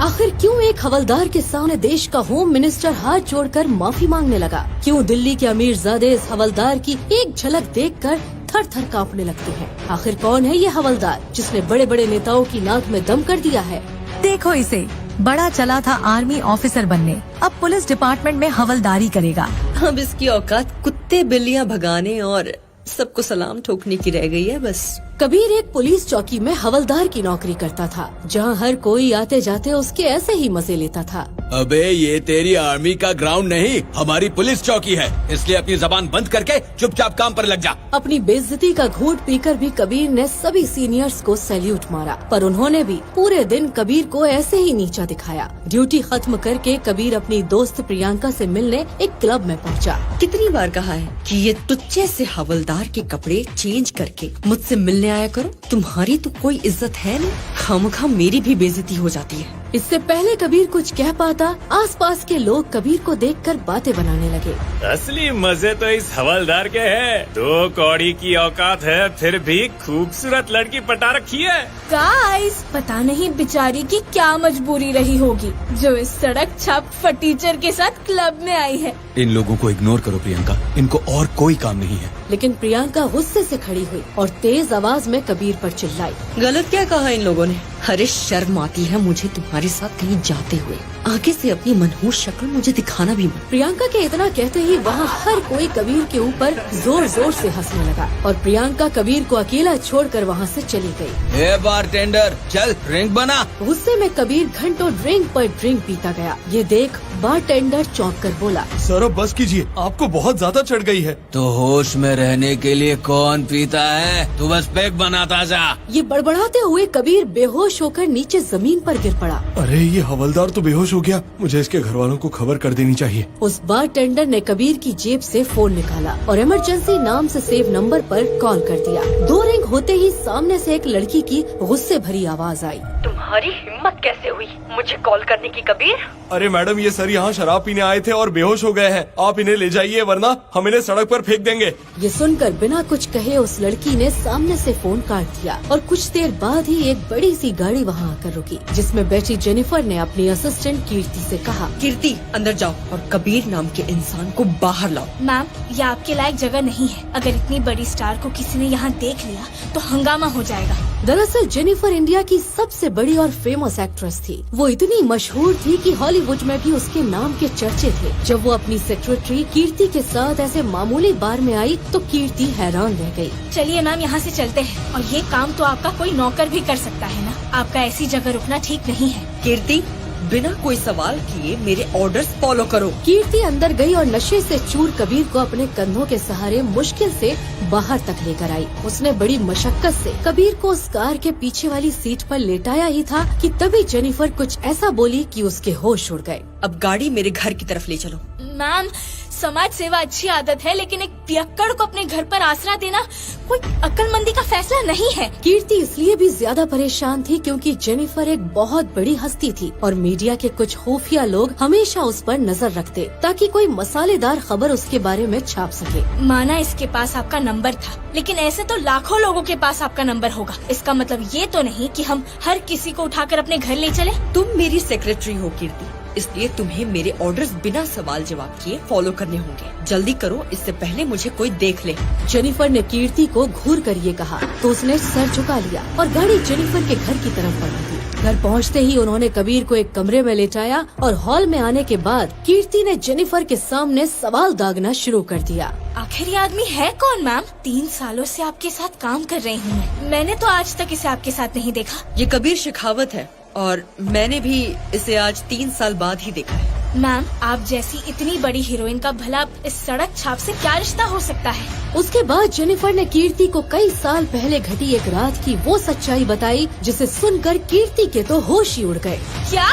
आखिर क्यों एक हवलदार के सामने देश का होम मिनिस्टर हाथ जोड़कर माफी मांगने लगा? क्यों दिल्ली के अमीरजादे इस हवलदार की एक झलक देखकर थर थर कांपने लगते हैं? आखिर कौन है ये हवलदार जिसने बड़े बड़े नेताओं की नाक में दम कर दिया है? देखो इसे, बड़ा चला था आर्मी ऑफिसर बनने, अब पुलिस डिपार्टमेंट में हवलदारी करेगा। अब इसकी औकात कुत्ते बिल्लियां भगाने और सबको सलाम ठोकने की रह गई है बस। कबीर एक पुलिस चौकी में हवलदार की नौकरी करता था, जहां हर कोई आते जाते उसके ऐसे ही मजे लेता था। अबे ये तेरी आर्मी का ग्राउंड नहीं, हमारी पुलिस चौकी है, इसलिए अपनी जबान बंद करके चुपचाप काम पर लग जा। अपनी बेइज्जती का घूंट पीकर भी कबीर ने सभी सीनियर्स को सैल्यूट मारा, पर उन्होंने भी पूरे दिन कबीर को ऐसे ही नीचा दिखाया। ड्यूटी खत्म करके कबीर अपनी दोस्त प्रियंका से मिलने एक क्लब में पहुंचा। कितनी बार कहा है कि ये तुच्चे से हवलदार के कपड़े चेंज करके मुझसे मिलने आया करो, तुम्हारी तो कोई इज्जत है नहीं, खामखा मेरी भी बेइज्जती हो जाती है। इससे पहले कबीर कुछ कह पाता, आसपास के लोग कबीर को देखकर बातें बनाने लगे। असली मजे तो इस हवलदार के हैं। 2 कौड़ी की औकात है, फिर भी खूबसूरत लड़की पटा रखी है। गाइस, पता नहीं बेचारी की क्या मजबूरी रही होगी जो इस सड़क छाप फटीचर के साथ क्लब में आई है। इन लोगों को इग्नोर करो प्रियंका, इनको और कोई काम नहीं है। लेकिन प्रियंका गुस्से से खड़ी हुई और तेज आवाज में कबीर पर चिल्लाई। गलत क्या कहा इन लोगों ने? अरे शर्म आती है मुझे तुम्हारे साथ कहीं जाते हुए, आगे से अपनी मनहूस शक्ल मुझे दिखाना भी मत। प्रियंका के इतना कहते ही वहाँ हर कोई कबीर के ऊपर जोर जोर से हंसने लगा और प्रियंका कबीर को अकेला छोड़कर वहाँ से चली गई। ए बारटेंडर, चल ड्रिंक बना। गुस्से में कबीर घंटों ड्रिंक पर ड्रिंक पीता गया। ये देख बारटेंडर चौंक कर बोला, सर अब बस कीजिए, आपको बहुत ज्यादा चढ़ गई है। तो होश में रहने के लिए कौन पीता है? तू बस पैक बनाता जा। ये बड़बड़ाते हुए कबीर बेहोश होकर नीचे जमीन पर गिर पड़ा। अरे ये हवलदार तो बेहोश हो गया, मुझे इसके घर वालों को खबर कर देनी चाहिए। उस बारटेंडर ने कबीर की जेब से फोन निकाला और इमरजेंसी नाम से सेव नंबर पर कॉल कर दिया। 2 रिंग होते ही सामने से एक लड़की की गुस्से भरी आवाज आई। तुम्हारी हिम्मत कैसे हुई मुझे कॉल करने की कबीर? अरे मैडम, ये सर यहाँ शराब पीने आए थे और बेहोश हो गए हैं, आप इन्हें ले जाइए वरना हम इन्हें सड़क पर फेंक देंगे। ये सुनकर बिना कुछ कहे उस लड़की ने सामने से फोन काट दिया और कुछ देर बाद ही एक बड़ी सी गाड़ी वहाँ आकर रुकी, जिसमें बैठी जेनिफर ने अपनी असिस्टेंट कीर्ति से कहा, कीर्ति अंदर जाओ और कबीर नाम के इंसान को बाहर लाओ। मैम, ये आपके लायक जगह नहीं है। अगर इतनी बड़ी स्टार को किसी ने यहाँ देख लिया तो हंगामा हो जाएगा। दरअसल जेनिफर इंडिया की सबसे बड़ी और फेमस एक्ट्रेस थी। वो इतनी मशहूर थी कि हॉलीवुड में भी उसके नाम के चर्चे थे। जब वो अपनी सेक्रेटरी कीर्ति के साथ ऐसे मामूली बार में आई तो कीर्ति हैरान रह गई। चलिए मैम, यहाँ से चलते हैं। और ये काम तो आपका कोई नौकर भी कर सकता है ना, आपका ऐसी जगह रुकना ठीक नहीं है। कीर्ति, बिना कोई सवाल किए मेरे ऑर्डर्स फॉलो करो। कीर्ति अंदर गई और नशे से चूर कबीर को अपने कंधों के सहारे मुश्किल से बाहर तक लेकर आई। उसने बड़ी मशक्कत से कबीर को उस कार के पीछे वाली सीट पर लेटाया ही था कि तभी जेनिफर कुछ ऐसा बोली कि उसके होश उड़ गए। अब गाड़ी मेरे घर की तरफ ले चलो। मैम, समाज सेवा अच्छी आदत है, लेकिन एक पियक्कड़ को अपने घर पर आसरा देना कोई अक्लमंदी का फैसला नहीं है। कीर्ति इसलिए भी ज्यादा परेशान थी क्योंकि जेनिफर एक बहुत बड़ी हस्ती थी और मीडिया के कुछ खुफिया लोग हमेशा उस पर नजर रखते ताकि कोई मसालेदार खबर उसके बारे में छाप सके। माना इसके पास आपका नंबर था, लेकिन ऐसे तो लाखों लोगों के पास आपका नंबर होगा। इसका मतलब ये तो नहीं कि हम हर किसी को उठाकर अपने घर ले चले। तुम मेरी सेक्रेटरी हो कीर्ति, इसलिए तुम्हें मेरे ऑर्डर्स बिना सवाल जवाब किए फॉलो करने होंगे। जल्दी करो, इससे पहले मुझे कोई देख ले। जेनिफर ने कीर्ति को घूर कर ये कहा तो उसने सर झुका लिया और गाड़ी जेनिफर के घर की तरफ बढ़ गई। घर पहुंचते ही उन्होंने कबीर को एक कमरे में लेटाया और हॉल में आने के बाद कीर्ति ने जेनिफर के सामने सवाल दागना शुरू कर दिया। आखिर ये आदमी है कौन मैम? 3 सालों से आपके साथ काम कर रही हूँ। मैंने तो आज तक इसे आपके साथ नहीं देखा। ये कबीर शेखावत है और मैंने भी इसे आज 3 साल बाद ही देखा है। मैम, आप जैसी इतनी बड़ी हीरोइन का भला इस सड़क छाप से क्या रिश्ता हो सकता है? उसके बाद जेनिफर ने कीर्ति को कई साल पहले घटी एक रात की वो सच्चाई बताई जिसे सुनकर कीर्ति के तो होश ही उड़ गए। क्या?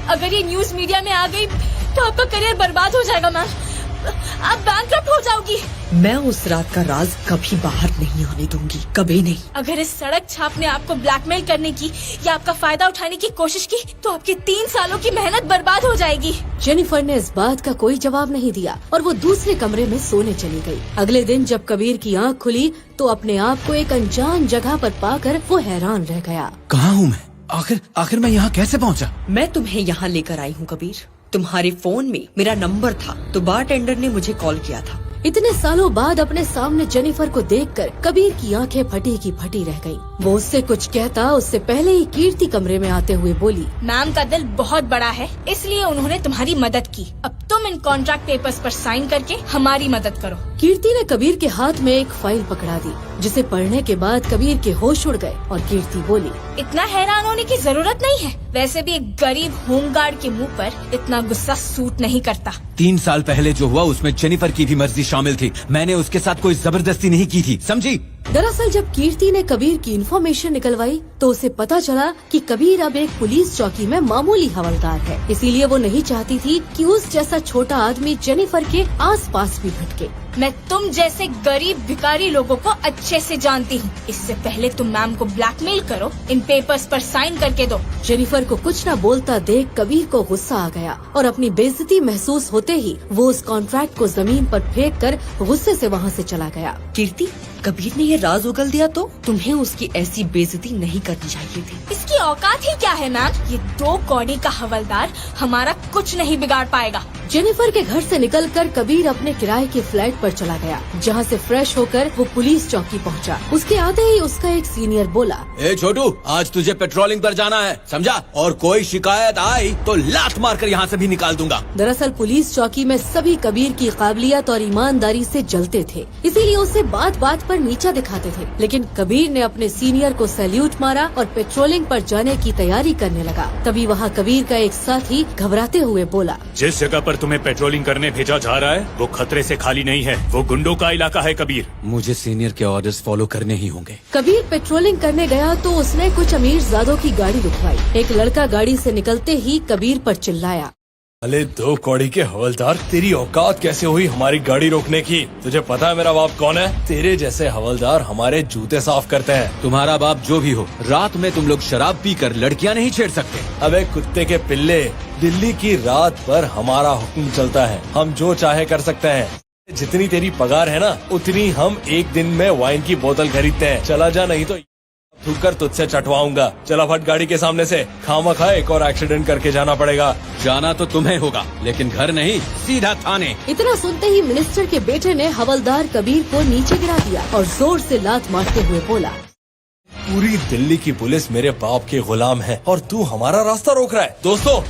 अगर ये न्यूज मीडिया में आ गई तो आपका करियर बर्बाद हो जाएगा मैम, आप बैंकरप्ट हो जाओगी। मैं उस रात का राज कभी बाहर नहीं आने दूंगी, कभी नहीं। अगर इस सड़क छाप ने आपको ब्लैकमेल करने की या आपका फायदा उठाने की कोशिश की तो आपके 3 सालों की मेहनत बर्बाद हो जाएगी। जेनिफर ने इस बात का कोई जवाब नहीं दिया और वो दूसरे कमरे में सोने चली गई। अगले दिन जब कबीर की आँख खुली तो अपने आप को एक अनजान जगह पर पाकर वो हैरान रह गया। कहाँ हूँ मैं? आखिर मैं यहाँ कैसे पहुँचा? मैं तुम्हें यहाँ लेकर आई हूँ कबीर। तुम्हारे फोन में मेरा नंबर था तो बारटेंडर ने मुझे कॉल किया था। इतने सालों बाद अपने सामने जेनिफर को देखकर कबीर की आंखें फटी की फटी रह गईं। वो उससे कुछ कहता उससे पहले ही कीर्ति कमरे में आते हुए बोली, मैम का दिल बहुत बड़ा है, इसलिए उन्होंने तुम्हारी मदद की। अब तुम इन कॉन्ट्रैक्ट पेपर्स पर साइन करके हमारी मदद करो। कीर्ति ने कबीर के हाथ में एक फाइल पकड़ा दी, जिसे पढ़ने के बाद कबीर के होश उड़ गए और कीर्ति बोली, इतना हैरान होने की जरूरत नहीं है। वैसे भी एक गरीब होमगार्ड के मुंह पर इतना गुस्सा सूट नहीं करता। 3 साल पहले जो हुआ उसमें जेनिफर की भी मर्जी शामिल थी। मैंने उसके साथ कोई जबरदस्ती नहीं की थी, समझी? दरअसल जब कीर्ति ने कबीर की इन्फॉर्मेशन निकलवाई तो उसे पता चला कि कबीर अब एक पुलिस चौकी में मामूली हवलदार है। इसीलिए वो नहीं चाहती थी कि उस जैसा छोटा आदमी जेनिफर के आसपास भी भटके। मैं तुम जैसे गरीब भिखारी लोगों को अच्छे से जानती हूँ। इससे पहले तुम मैम को ब्लैकमेल करो, इन पेपर्स पर साइन करके दो। जेनिफर को कुछ न बोलता देख कबीर को गुस्सा आ गया और अपनी बेइज्जती महसूस होते ही वो उस कॉन्ट्रैक्ट को जमीन पर फेंक कर गुस्से से वहाँ से चला गया। कीर्ति, कबीर ने ये राज उगल दिया तो तुम्हें उसकी ऐसी बेइज्जती नहीं करनी चाहिए थी। इसकी औकात ही क्या है मैम? ये 2 कौड़ी का हवलदार हमारा कुछ नहीं बिगाड़ पाएगा। जेनिफर के घर से निकलकर कबीर अपने किराए के फ्लैट पर चला गया, जहाँ से फ्रेश होकर वो पुलिस चौकी पहुँचा। उसके आते ही उसका एक सीनियर बोला, ए छोटू, आज तुझे पेट्रोलिंग पर जाना है, समझा? और कोई शिकायत आई तो लात मारकर यहाँ से भी निकाल दूंगा। दरअसल पुलिस चौकी में सभी कबीर की काबिलियत और ईमानदारी से जलते थे, इसीलिए उसे बात बात पर नीचा दिखाते थे। लेकिन कबीर ने अपने सीनियर को सैल्यूट मारा और पेट्रोलिंग पर जाने की तैयारी करने लगा। तभी वहाँ कबीर का एक साथी घबराते हुए बोला, जिस जगह पर तुम्हें पेट्रोलिंग करने भेजा जा रहा है वो खतरे से खाली नहीं है, वो गुंडों का इलाका है कबीर। मुझे सीनियर के ऑर्डर्स फॉलो करने ही होंगे। कबीर पेट्रोलिंग करने गया तो उसने कुछ अमीरजादों की गाड़ी रुकवाई। एक लड़का गाड़ी से निकलते ही कबीर पर चिल्लाया, अले 2 कौड़ी के हवलदार, तेरी औकात कैसे हुई हमारी गाड़ी रोकने की? तुझे पता है मेरा बाप कौन है? तेरे जैसे हवलदार हमारे जूते साफ करते हैं। तुम्हारा बाप जो भी हो, रात में तुम लोग शराब पीकर लड़कियां नहीं छेड़ सकते। अबे कुत्ते के पिल्ले, दिल्ली की रात पर हमारा हुक्म चलता है, हम जो चाहे कर सकते हैं। जितनी तेरी पगार है ना, उतनी हम एक दिन में वाइन की बोतल खरीदते हैं। चला जा, नहीं तो थूक कर तुझसे चटवाऊंगा। चला फट गाड़ी के सामने से, खामखा एक और एक्सीडेंट करके जाना पड़ेगा। जाना तो तुम्हें होगा, लेकिन घर नहीं, सीधा थाने। इतना सुनते ही मिनिस्टर के बेटे ने हवलदार कबीर को नीचे गिरा दिया और जोर से लात मारते हुए बोला, पूरी दिल्ली की पुलिस मेरे बाप के गुलाम है और तू हमारा रास्ता रोक रहा है। दोस्तों,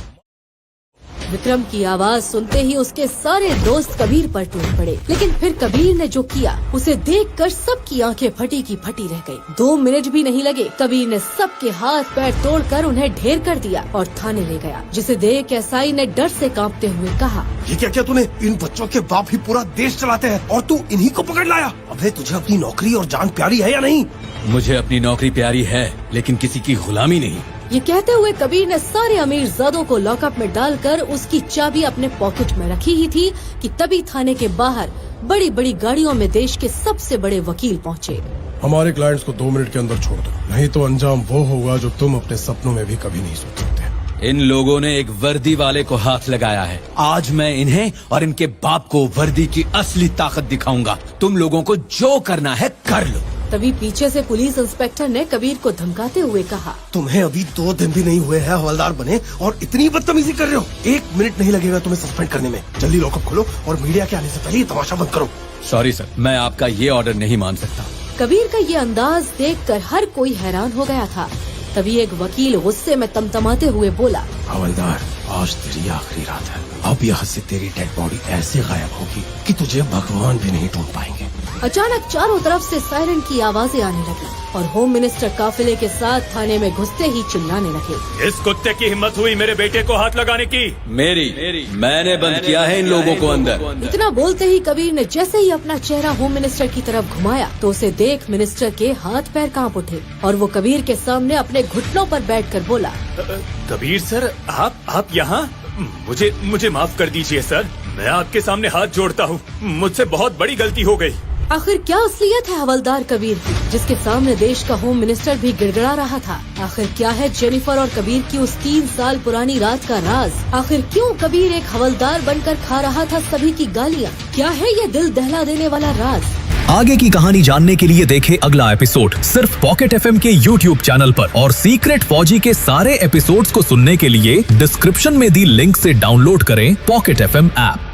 विक्रम की आवाज सुनते ही उसके सारे दोस्त कबीर पर टूट पड़े। लेकिन फिर कबीर ने जो किया उसे देखकर सबकी आंखें फटी की फटी रह गई। 2 मिनट भी नहीं लगे, कबीर ने सबके हाथ पैर तोड़कर उन्हें ढेर कर दिया और थाने ले गया, जिसे देख एसआई ने डर से कांपते हुए कहा, ये क्या किया तूने? इन बच्चों के बाप ही पूरा देश चलाते हैं और तू इन्हीं को पकड़ लाया। अबे तुझे अपनी नौकरी और जान प्यारी है या नहीं? मुझे अपनी नौकरी प्यारी है, लेकिन किसी की गुलामी नहीं। ये कहते हुए कबीर ने सारे अमीरजादों को लॉकअप में डालकर उसकी चाबी अपने पॉकेट में रखी ही थी कि तभी थाने के बाहर बड़ी बड़ी गाड़ियों में देश के सबसे बड़े वकील पहुंचे। हमारे क्लाइंट्स को 2 मिनट के अंदर छोड़ दो, नहीं तो अंजाम वो होगा जो तुम अपने सपनों में भी कभी नहीं सोच सकते। इन लोगों ने एक वर्दी वाले को हाथ लगाया है। आज मैं इन्हें और इनके बाप को वर्दी की असली ताकत दिखाऊंगा। तुम लोगों को जो करना है कर लो। तभी पीछे से पुलिस इंस्पेक्टर ने कबीर को धमकाते हुए कहा, तुम्हें अभी 2 दिन भी नहीं हुए हैं हवलदार बने और इतनी बदतमीजी कर रहे हो। 1 मिनट नहीं लगेगा तुम्हें सस्पेंड करने में। जल्दी लॉकअप खोलो और मीडिया के आने से पहले ये तमाशा बंद करो। सॉरी सर, मैं आपका ये ऑर्डर नहीं मान सकता। कबीर का ये अंदाज देखकर हर कोई हैरान हो गया था। तभी एक वकील गुस्से में तमतमाते हुए बोला, हवलदार, आज तेरी आखिरी रात है। अब यहाँ से तेरी डेड बॉडी ऐसे गायब होगी कि तुझे भगवान भी नहीं ढूंढ पाएंगे। अचानक चारों तरफ से सायरन की आवाजें आने लगी और होम मिनिस्टर काफिले के साथ थाने में घुसते ही चिल्लाने लगे, इस कुत्ते की हिम्मत हुई मेरे बेटे को हाथ लगाने की? मैंने बंद किया है इन लोगों को अंदर। इतना बोलते ही कबीर ने जैसे ही अपना चेहरा होम मिनिस्टर की तरफ घुमाया तो उसे देख मिनिस्टर के हाथ पैर कांप उठे और वो कबीर के सामने अपने घुटनों पर बैठकर बोला, कबीर सर, आप यहाँ? मुझे माफ कर दीजिए सर, मैं आपके सामने हाथ जोड़ता हूँ, मुझसे बहुत बड़ी गलती हो गई। आखिर क्या असलियत है हवलदार कबीर की, जिसके सामने देश का होम मिनिस्टर भी गिड़गिड़ा रहा था? आखिर क्या है जेनिफर और कबीर की उस 3 साल पुरानी रात का राज? आखिर क्यों कबीर एक हवलदार बनकर खा रहा था सभी की गालियाँ? क्या है ये दिल दहला देने वाला राज? आगे की कहानी जानने के लिए देखें अगला एपिसोड सिर्फ पॉकेट FM के YouTube चैनल पर, और सीक्रेट फौजी के सारे एपिसोड्स को सुनने के लिए डिस्क्रिप्शन में दी लिंक से डाउनलोड करें पॉकेट FM ऐप।